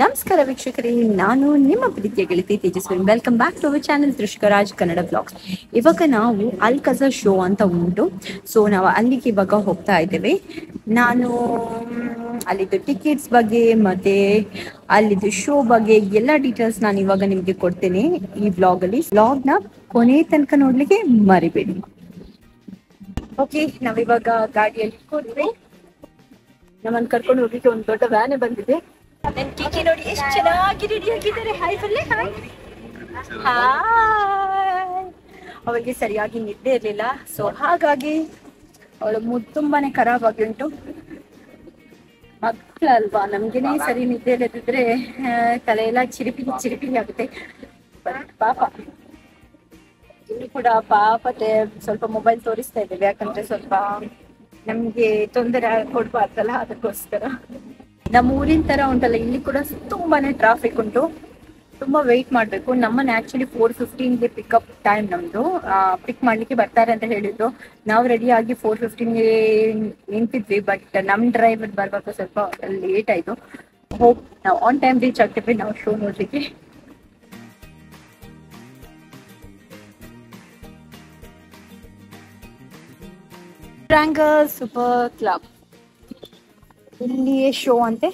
ನಮಸ್ಕಾರ ವೀಕ್ಷಕರೇ, ನಾನು ನಿಮ್ಮ ಪ್ರೀತಿಯ ಗೆಳತಿ Tejaswini. Welcome back to our channel Trishkaraj Kannada blogs. ಇವಾಗ ನಾವು ಅಲ್ಕಜರ್ ಶೋ ಅಂತ ಉಂಟು. ಸೊ ನಾವು ಅಲ್ಲಿಗೆ ಇವಾಗ ಹೋಗ್ತಾ ಇದ್ದೇವೆ. ನಾನು ಅಲ್ಲಿದ್ದು ಟಿಕೆಟ್ಸ್ ಬಗ್ಗೆ ಮತ್ತೆ ಅಲ್ಲಿದ್ದು ಶೋ ಬಗ್ಗೆ ಎಲ್ಲ ಡೀಟೇಲ್ಸ್ ನಾನು ಇವಾಗ ನಿಮಗೆ ಕೊಡ್ತೇನೆ ಈ ವ್ಲಾಗಲ್ಲಿ. ವ್ಲಾಗ್ನ ಕೊನೆ ತನಕ ನೋಡ್ಲಿಕ್ಕೆ ಮರಿಬೇಡಿ. ಓಕೆ, ನಾವಿವಾಗ ಗಾಡಿಯಲ್ಲಿ ಕೂತ್ವಿ. ನಮ್ಮನ್ನು ಕರ್ಕೊಂಡು ಹೋಗ್ಲಿಕ್ಕೆ ಒಂದು ದೊಡ್ಡ ವ್ಯಾನ್ ಬಂದಿದೆ. ನನ್ನ ಕಿಕಿ ನೋಡಿ ಎಷ್ಟು ಚೆನ್ನಾಗಿ ರೆಡಿ ಆಗಿದ್ದಾರೆ. ಹಾಯ್ ಫುಲ್ಲೆ ಹಾಯ್. ಅವಳಿಗೆ ಸರಿಯಾಗಿ ನಿದ್ದೆ ಇರಲಿಲ್ಲ, ಸೊ ಹಾಗಾಗಿ ಅವಳು ತುಂಬಾನೇ ಖರಾಬ್ ಆಗಿ ಉಂಟು. ಮಕ್ಕಳಲ್ವಾ, ನಮ್ಗೇನೆ ಸರಿ ನಿದ್ದೆ ಇಲ್ಲದಿದ್ರೆ ತಲೆ ಎಲ್ಲ ಚಿರಿಪಿ ಆಗುತ್ತೆ. ಬಟ್ ಪಾಪ ಇನ್ನು ಕೂಡ ಪಾಪತೆ ಸ್ವಲ್ಪ ಮೊಬೈಲ್ ತೋರಿಸ್ತಾ ಇದ್ದೇವೆ, ಯಾಕಂದ್ರೆ ಸ್ವಲ್ಪ ನಮ್ಗೆ ತೊಂದರೆ ಕೊಡ್ಬಾರ್ದಲ್ಲ, ಅದಕ್ಕೋಸ್ಕರ. ನಮ್ಮ ಊರಿನ ತರ ಉಂಟಲ್ಲ, ಇಲ್ಲಿ ಕೂಡ ತುಂಬಾನೇ ಟ್ರಾಫಿಕ್ ಉಂಟು. ತುಂಬಾ ವೆಯ್ಟ್ ಮಾಡ್ಬೇಕು. ನಮ್ಮನ್ನ ಆಕ್ಚುಲಿ 4:15ಗೆ ಪಿಕಪ್ ಟೈಮ್ ನಮ್ದು. ಪಿಕ್ ಮಾಡ್ಲಿಕ್ಕೆ ಬರ್ತಾರೆ ಅಂತ ಹೇಳಿದ್ರು. ನಾವು ರೆಡಿ ಆಗಿ 4:15ಗೆ ನಿಂತಿದ್ವಿ. ಬಟ್ ನಮ್ ಡ್ರೈವರ್ ಬರ್ಬೇಕು ಸ್ವಲ್ಪ ಲೇಟ್ ಆಯ್ತು. ಹೋಪ್ ನಾವು ಆನ್ ಟೈಮ್ ರೀಚ್ ಆಗ್ತೀವಿ ನಾವು ಶೋ ನೋಡ್ಲಿಕ್ಕೆ. ಟ್ರ್ಯಾಂಗಲ್ ಸೂಪರ್ ಕ್ಲಬ್ ಇಲ್ಲಿಯೇ ಶೋ ಅಂತೆ.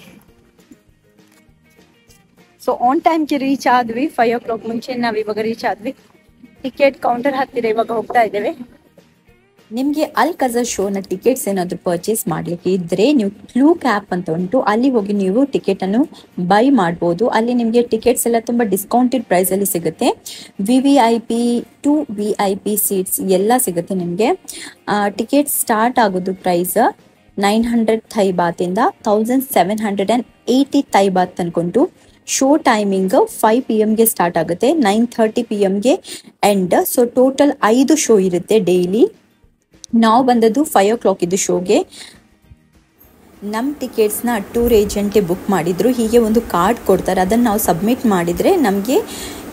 ಸೊ ಆನ್ ಟೈಮ್ಗೆ ರೀಚ್ ಆದ್ವಿ. 5 o'clock ಮುಂಚೆ ನಾವ್ ಇವಾಗ ರೀಚ್ ಆದ್ವಿ. ಟಿಕೆಟ್ ಕೌಂಟರ್ ಹತ್ತಿರ ಇವಾಗ ಹೋಗ್ತಾ ಇದ್ದೇವೆ. ನಿಮಗೆ ಅಲ್ಕಜರ್ ಶೋನ ಟಿಕೆಟ್ಸ್ ಏನಾದ್ರು ಪರ್ಚೇಸ್ ಮಾಡ್ಲಿಕ್ಕೆ ಇದ್ರೆ ನೀವು ಕ್ಲೂಕ್ ಆ್ಯಪ್ ಅಂತ ಉಂಟು, ಅಲ್ಲಿ ಹೋಗಿ ನೀವು ಟಿಕೆಟ್ ಅನ್ನು ಬೈ ಮಾಡ್ಬೋದು. ಅಲ್ಲಿ ನಿಮಗೆ ಟಿಕೆಟ್ಸ್ ಎಲ್ಲ ತುಂಬಾ ಡಿಸ್ಕೌಂಟೆಡ್ ಪ್ರೈಸ್ ಅಲ್ಲಿ ಸಿಗುತ್ತೆ. VVIP ಟು VIP ಸೀಟ್ಸ್ ಎಲ್ಲ ಸಿಗುತ್ತೆ ನಿಮಗೆ. ಟಿಕೆಟ್ ಸ್ಟಾರ್ಟ್ ಆಗೋದು ಪ್ರೈಸ್ 900 ಥೈ ಬಾತ್ ಇಂದ 1780 ಥೈ ಬಾತ್ ಅನ್ಕೊಂಡು. ಶೋ ಟೈಮಿಂಗ್ 5 PM ಗೆ ಸ್ಟಾರ್ಟ್ ಆಗುತ್ತೆ, 9:30 PM ಗೆ ಎಂಡ್. ಸೊ ಟೋಟಲ್ 5 ಶೋ ಇರುತ್ತೆ ಡೈಲಿ. ನಾವು ಬಂದದ್ದು 5 o'clock ಇದ್ದು ಶೋಗೆ. ನಮ್ಮ ಟಿಕೆಟ್ಸ್ನ ಟೂರ್ ಏಜೆಂಟೇ ಬುಕ್ ಮಾಡಿದ್ರು. ಹೀಗೆ ಒಂದು ಕಾರ್ಡ್ ಕೊಡ್ತಾರೆ, ಅದನ್ನು ನಾವು ಸಬ್ಮಿಟ್ ಮಾಡಿದರೆ ನಮಗೆ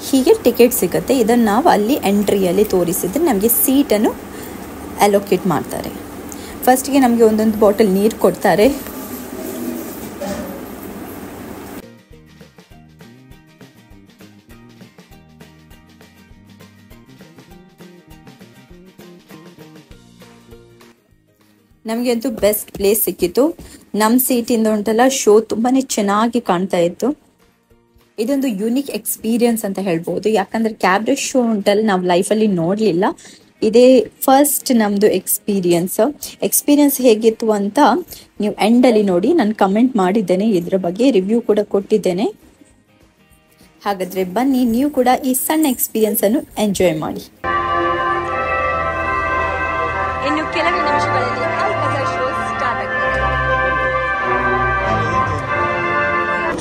ಹೀಗೆ ಟಿಕೆಟ್ ಸಿಗುತ್ತೆ. ಇದನ್ನು ನಾವು ಅಲ್ಲಿ ಎಂಟ್ರಿಯಲ್ಲಿ ತೋರಿಸಿದ್ರೆ ನಮಗೆ ಸೀಟನ್ನು ಅಲೋಕೇಟ್ ಮಾಡ್ತಾರೆ. ಫಸ್ಟ್ಗೆ ನಮಗೆ ಒಂದೊಂದು ಬಾಟಲ್ ನೀರು ಕೊಡ್ತಾರೆ. ನಮಗೆ ಅಂತೂ ಬೆಸ್ಟ್ ಪ್ಲೇಸ್ ಸಿಕ್ಕಿತ್ತು. ನಮ್ಮ ಸೀಟಿಂದ ಉಂಟಲ್ಲ ಶೋ ತುಂಬಾನೇ ಚೆನ್ನಾಗಿ ಕಾಣ್ತಾ ಇತ್ತು. ಇದೊಂದು ಯುನಿಕ್ ಎಕ್ಸ್ಪೀರಿಯನ್ಸ್ ಅಂತ ಹೇಳ್ಬೋದು, ಯಾಕಂದ್ರೆ ಕ್ಯಾಬ್ರೆ ಶೋ ಉಂಟಲ್ಲ ನಾವು ಲೈಫಲ್ಲಿ ನೋಡಲಿಲ್ಲ. ಇದೇ ಫಸ್ಟ್ ನಮ್ಮದು ಎಕ್ಸ್ಪೀರಿಯನ್ಸ್ ಹೇಗಿತ್ತು ಅಂತ ನೀವು ಎಂಡಲ್ಲಿ ನೋಡಿ. ನಾನು ಕಮೆಂಟ್ ಮಾಡಿದ್ದೇನೆ, ಇದ್ರ ಬಗ್ಗೆ ರಿವ್ಯೂ ಕೂಡ ಕೊಟ್ಟಿದ್ದೇನೆ. ಹಾಗಾದ್ರೆ ಬನ್ನಿ, ನೀವು ಕೂಡ ಈ ಸಣ್ಣ ಎಕ್ಸ್ಪೀರಿಯನ್ಸ್ ಅನ್ನು ಎಂಜಾಯ್ ಮಾಡಿ. ಇನ್ನು ಕೆಲವೇ ನಿಮಿಷಗಳಲ್ಲಿ ಅಲ್ಕಜರ್ ಶೋ ಸ್ಟಾರ್ಟ್ ಆಗ್ತದೆ.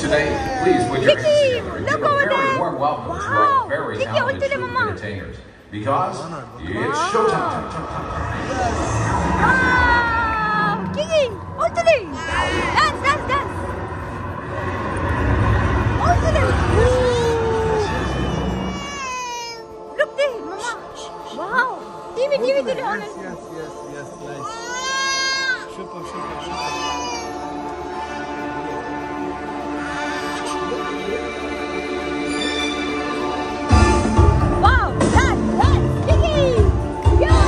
Today, please put your hands together and give a very warm welcome to our very talented troupe of entertainers. Because it's showtime. Kiki, all today. Dance. All today. Look there, mama. Wow. TV today on it. Yes, nice. Super. Wow, dance, Kiki. Yeah.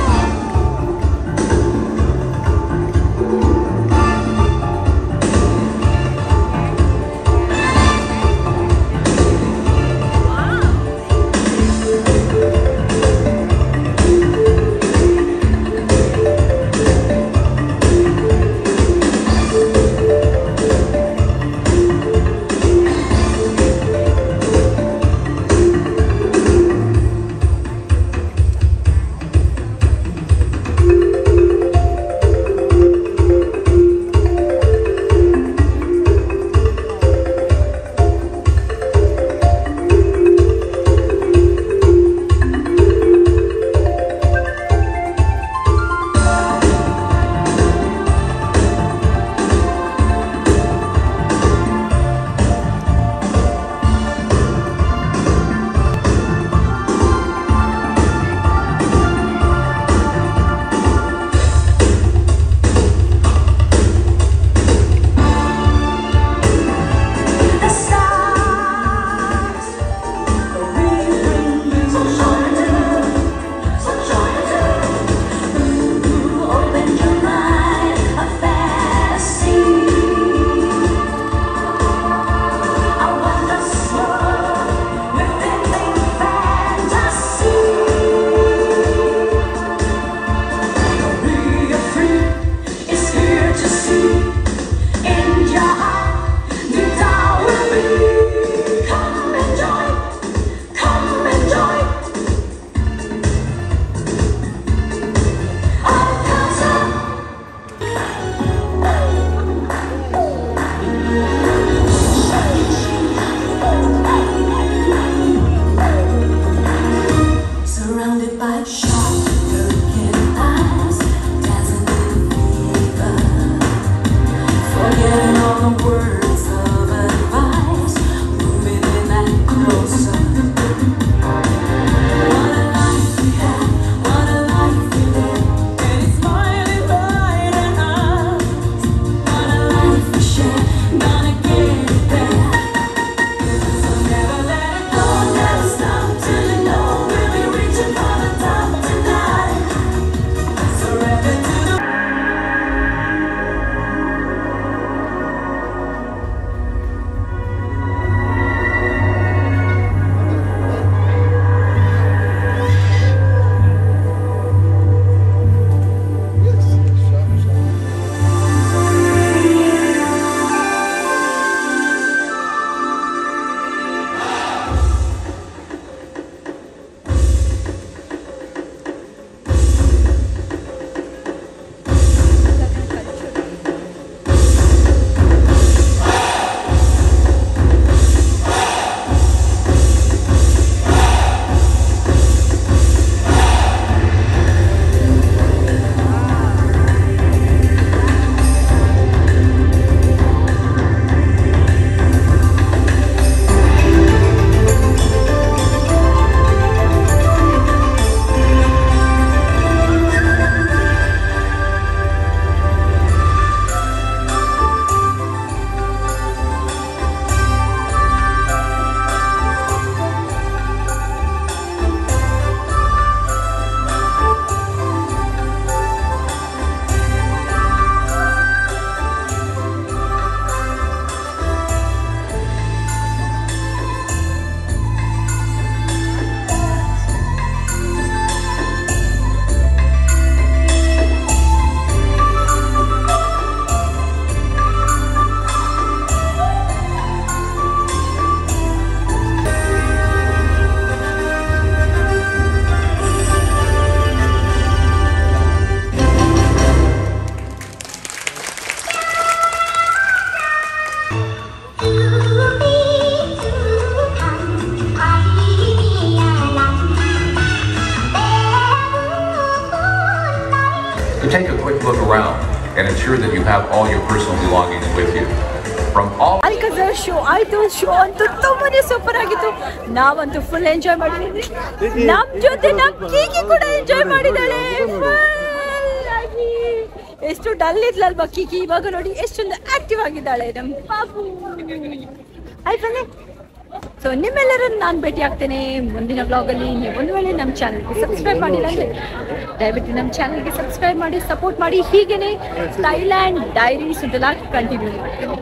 look around and ensure that you have all your personal belongings with you. From all Alcazar show ಆಯ್ತು. Show ಅಂತೂ ತುಂಬಾನೇ super ಆಗಿತ್ತು. ನಾವಂತೂ full enjoy ಮಾಡಿದ್ವಿ. ನಮ್ ಜೊತೆ ನಮ್ Kiki ಕೂಡ ಎಂಜಾಯ್ ಮಾಡಿದಾಳೆ. ಎಷ್ಟು ಡಲ್ ಇದ್ಲಲ್ವಾ ಕೀಕಿ, ಇವಾಗ ನೋಡಿ ಎಷ್ಟೊಂದು ಆಕ್ಟಿವ್ ಆಗಿದ್ದಾಳೆ ನಮ್ ಪಾಪು. ಆಯ್ತು, ಸೊ ನಿಮ್ಮೆಲ್ಲರನ್ನು ನಾನು ಭೇಟಿ ಆಗ್ತೇನೆ ಮುಂದಿನ ಬ್ಲಾಗಲ್ಲಿ. ನೀವು ಒಂದು ವೇಳೆ ನಮ್ಮ ಚಾನಲ್ಗೆ ಸಬ್ಸ್ಕ್ರೈಬ್ ಮಾಡಿಲ್ಲ ಅಂದರೆ ದಯವಿಟ್ಟು ನಮ್ಮ ಚಾನಲ್ಗೆ ಸಬ್ಸ್ಕ್ರೈಬ್ ಮಾಡಿ, ಸಪೋರ್ಟ್ ಮಾಡಿ. ಹೀಗೇನೆ ಥೈಲ್ಯಾಂಡ್ ಡೈರೀಸ್ ಉಂಟಲ್ಲ ಕಂಟಿನ್ಯೂ ಮಾಡ್ತೀನಿ.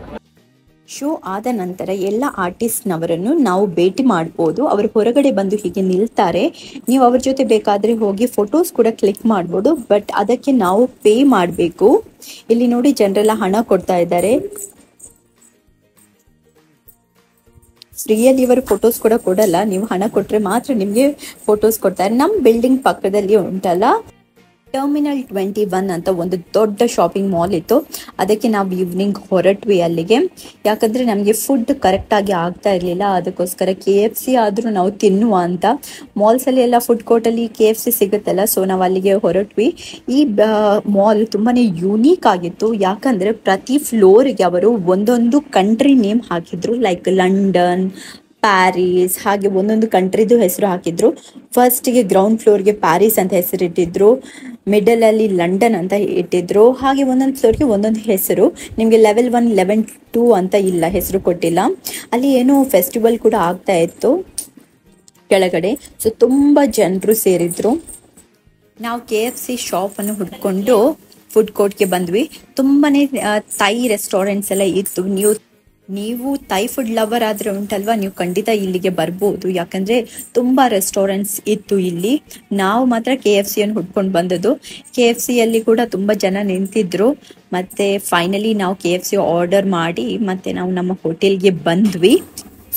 ಶೋ ಆದ ನಂತರ ಎಲ್ಲ ಆರ್ಟಿಸ್ಟ್ನವರನ್ನು ನಾವು ಭೇಟಿ ಮಾಡ್ಬೋದು. ಅವರು ಹೊರಗಡೆ ಬಂದು ಹೀಗೆ ನಿಲ್ತಾರೆ. ನೀವು ಅವ್ರ ಜೊತೆ ಬೇಕಾದರೆ ಹೋಗಿ ಫೋಟೋಸ್ ಕೂಡ ಕ್ಲಿಕ್ ಮಾಡ್ಬೋದು. ಬಟ್ ಅದಕ್ಕೆ ನಾವು ಪೇ ಮಾಡಬೇಕು. ಇಲ್ಲಿ ನೋಡಿ ಜನರೆಲ್ಲ ಹಣ ಕೊಡ್ತಾ ಇದ್ದಾರೆ. ಫ್ರೀಯಲ್ಲಿ ಇವರು ಫೋಟೋಸ್ ಕೂಡ ಕೊಡಲ್ಲ, ನೀವು ಹಣ ಕೊಟ್ಟರೆ ಮಾತ್ರ ನಿಮಗೆ ಫೋಟೋಸ್ ಕೊಡ್ತಾರೆ. ನಮ್ಮ ಬಿಲ್ಡಿಂಗ್ ಪಕ್ಕದಲ್ಲಿ ಉಂಟಲ್ಲ ಟರ್ಮಿನಲ್ 21 ಅಂತ ಒಂದು ದೊಡ್ಡ ಶಾಪಿಂಗ್ ಮಾಲ್ ಇತ್ತು. ಅದಕ್ಕೆ ನಾವು ಈವ್ನಿಂಗ್ ಹೊರಟ್ವಿ ಅಲ್ಲಿಗೆ. ಯಾಕಂದರೆ ನಮಗೆ ಫುಡ್ ಕರೆಕ್ಟಾಗಿ ಆಗ್ತಾ ಇರಲಿಲ್ಲ. ಅದಕ್ಕೋಸ್ಕರ KFC ಆದರೂ ನಾವು ತಿನ್ನುವ ಅಂತ. ಮಾಲ್ಸಲ್ಲಿ ಎಲ್ಲ ಫುಡ್ ಕೋರ್ಟಲ್ಲಿ KFC ಸಿಗುತ್ತಲ್ಲ, ಸೊ ನಾವು ಅಲ್ಲಿಗೆ ಹೊರಟ್ವಿ. ಈ ಮಾಲ್ ತುಂಬಾ ಯೂನೀಕ್ ಆಗಿತ್ತು. ಯಾಕಂದರೆ ಪ್ರತಿ ಫ್ಲೋರಿಗೆ ಅವರು ಒಂದೊಂದು ಕಂಟ್ರಿ ನೇಮ್ ಹಾಕಿದ್ರು. ಲೈಕ್ ಲಂಡನ್, ಪ್ಯಾರಿಸ್, ಹಾಗೆ ಒಂದೊಂದು ಕಂಟ್ರಿದು ಹೆಸರು ಹಾಕಿದ್ರು. ಫಸ್ಟಿಗೆ ಗ್ರೌಂಡ್ ಫ್ಲೋರ್ಗೆ ಪ್ಯಾರಿಸ್ ಅಂತ ಹೆಸರಿಟ್ಟಿದ್ರು, ಮಿಡಲಲ್ಲಿ ಲಂಡನ್ ಅಂತ ಇಟ್ಟಿದ್ರು. ಹಾಗೆ ಒಂದೊಂದು ಫ್ಲೋರ್ಗೆ ಒಂದೊಂದು ಹೆಸರು. ನಿಮಗೆ ಲೆವೆಲ್ 1, ಲೆವೆಲ್ 2 ಅಂತ ಇಲ್ಲ, ಹೆಸರು ಕೊಟ್ಟಿಲ್ಲ. ಅಲ್ಲಿ ಏನೋ ಫೆಸ್ಟಿವಲ್ ಕೂಡ ಆಗ್ತಾ ಇತ್ತು ಕೆಳಗಡೆ. ಸೊ ತುಂಬ ಜನರು ಸೇರಿದ್ರು. ನಾವು KFC ಶಾಪನ್ನು ಹುಡ್ಕೊಂಡು ಫುಡ್ ಕೋರ್ಟ್ಗೆ ಬಂದ್ವಿ. ತುಂಬಾ ಥೈ ರೆಸ್ಟೋರೆಂಟ್ಸ್ ಎಲ್ಲ ಇತ್ತು. ನೀವು ಥೈ ಫುಡ್ ಲವರ್ ಆದರೆ ಉಂಟಲ್ವಾ, ನೀವು ಖಂಡಿತ ಇಲ್ಲಿಗೆ ಬರ್ಬೋದು. ಯಾಕಂದರೆ ತುಂಬ ರೆಸ್ಟೋರೆಂಟ್ಸ್ ಇತ್ತು ಇಲ್ಲಿ. ನಾವು ಮಾತ್ರ KFCಯನ್ನು ಹುಡ್ಕೊಂಡು ಬಂದದ್ದು. KFCಯಲ್ಲಿ ಕೂಡ ತುಂಬ ಜನ ನಿಂತಿದ್ರು. ಮತ್ತು ಫೈನಲಿ ನಾವು KFC ಆರ್ಡರ್ ಮಾಡಿ ಮತ್ತು ನಾವು ನಮ್ಮ ಹೋಟೆಲ್ಗೆ ಬಂದ್ವಿ.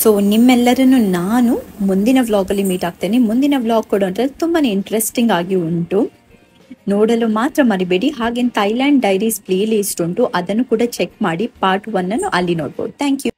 ಸೊ ನಿಮ್ಮೆಲ್ಲರನ್ನು ನಾನು ಮುಂದಿನ ವ್ಲಾಗಲ್ಲಿ ಮೀಟ್ ಆಗ್ತೇನೆ. ಮುಂದಿನ ವ್ಲಾಗ್ ಕೂಡ ಅಂದರೆ ತುಂಬಾ ಇಂಟ್ರೆಸ್ಟಿಂಗ್ ಆಗಿ ಉಂಟು, ನೋಡಲು ಮಾತ್ರ ಮರಿಬೇಡಿ. ಹಾಗೆ ಥೈಲ್ಯಾಂಡ್ ಡೈರೀಸ್ ಪ್ಲೇ ಲಿಸ್ಟ್ ಉಂಟು, ಅದನ್ನು ಕೂಡ ಚೆಕ್ ಮಾಡಿ. ಪಾರ್ಟ್ 1 ಅಲ್ಲಿ ನೋಡ್ಬೋದು. Thank you.